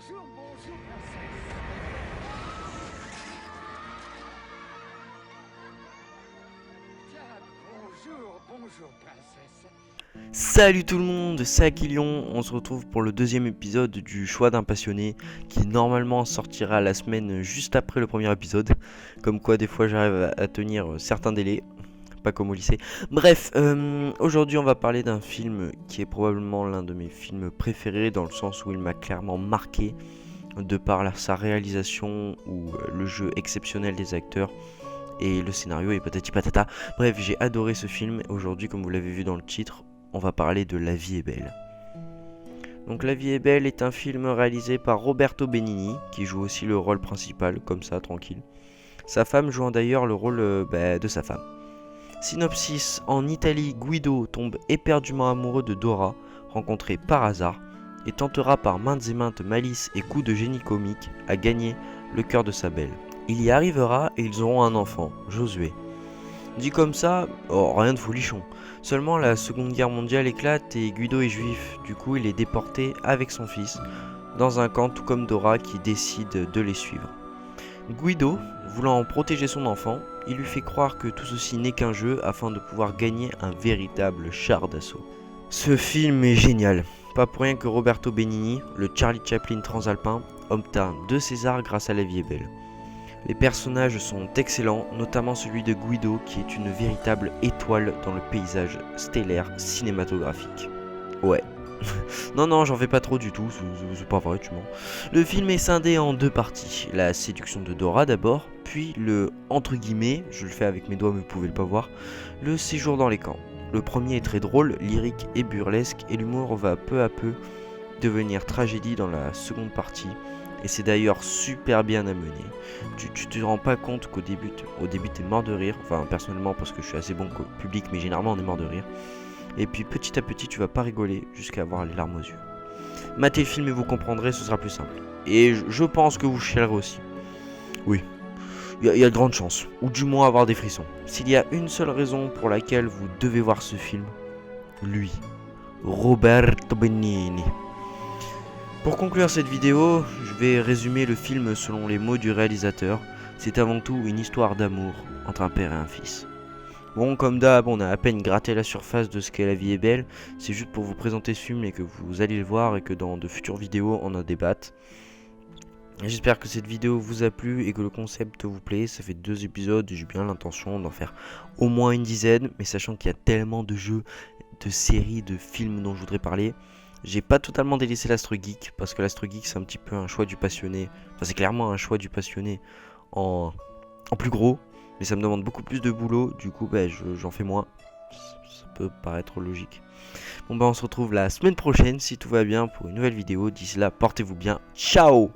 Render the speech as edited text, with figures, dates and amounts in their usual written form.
bonjour, princesse. Tiens, bonjour, princesse. Salut tout le monde, c'est Aquilion, on se retrouve pour le deuxième épisode du choix d'un passionné qui normalement sortira la semaine juste après le premier épisode. Comme quoi des fois j'arrive à tenir certains délais, pas comme au lycée. Bref, aujourd'hui on va parler d'un film qui est probablement l'un de mes films préférés dans le sens où il m'a clairement marqué de par sa réalisation ou le jeu exceptionnel des acteurs et le scénario et patati patata. Bref, j'ai adoré ce film. Aujourd'hui, comme vous l'avez vu dans le titre, on va parler de La vie est belle. Donc La vie est belle est un film réalisé par Roberto Benigni, qui joue aussi le rôle principal, comme ça, tranquille. Sa femme jouant d'ailleurs le rôle de sa femme. Synopsis: en Italie, Guido tombe éperdument amoureux de Dora, rencontrée par hasard, et tentera par maintes et maintes malices et coups de génie comique à gagner le cœur de sa belle. Il y arrivera et ils auront un enfant, Josué. Dit comme ça, oh, rien de folichon. Seulement la seconde guerre mondiale éclate et Guido est juif, du coup il est déporté avec son fils, dans un camp tout comme Dora qui décide de les suivre. Guido, voulant protéger son enfant, il lui fait croire que tout ceci n'est qu'un jeu afin de pouvoir gagner un véritable char d'assaut. Ce film est génial, pas pour rien que Roberto Benigni, le Charlie Chaplin transalpin, obtint 2 Césars grâce à La vie est belle. Les personnages sont excellents, notamment celui de Guido qui est une véritable étoile dans le paysage stellaire cinématographique. Ouais. non, j'en fais pas trop du tout, c'est pas vrai, tu mens. Le film est scindé en 2 parties. La séduction de Dora d'abord, puis le entre guillemets, je le fais avec mes doigts mais vous pouvez le pas voir, le séjour dans les camps. Le premier est très drôle, lyrique et burlesque, et l'humour va peu à peu devenir tragédie dans la seconde partie. Et c'est d'ailleurs super bien amené. Tu te rends pas compte qu'au début t'es mort de rire. Enfin personnellement parce que je suis assez bon public, mais généralement on est mort de rire. Et puis petit à petit tu vas pas rigoler jusqu'à avoir les larmes aux yeux. Matez le film et vous comprendrez, ce sera plus simple. Et je pense que vous chialerez aussi. Oui, il y a de grandes chances. Ou du moins avoir des frissons. S'il y a une seule raison pour laquelle vous devez voir ce film, lui, Roberto Benigni. Pour conclure cette vidéo, je vais résumer le film selon les mots du réalisateur. C'est avant tout une histoire d'amour entre un père et un fils. Bon, comme d'hab, on a à peine gratté la surface de ce qu'est La vie est belle. C'est juste pour vous présenter ce film et que vous allez le voir et que dans de futures vidéos, on en débatte. J'espère que cette vidéo vous a plu et que le concept vous plaît. Ça fait 2 épisodes et j'ai bien l'intention d'en faire au moins une dizaine. Mais sachant qu'il y a tellement de jeux, de séries, de films dont je voudrais parler, j'ai pas totalement délaissé l'Astre Geek, parce que l'Astre Geek c'est un petit peu un choix du passionné. Enfin c'est clairement un choix du passionné en plus gros, mais ça me demande beaucoup plus de boulot, du coup j'en fais moins. Ça peut paraître logique. Bon on se retrouve la semaine prochaine si tout va bien pour une nouvelle vidéo. D'ici là, portez-vous bien. Ciao!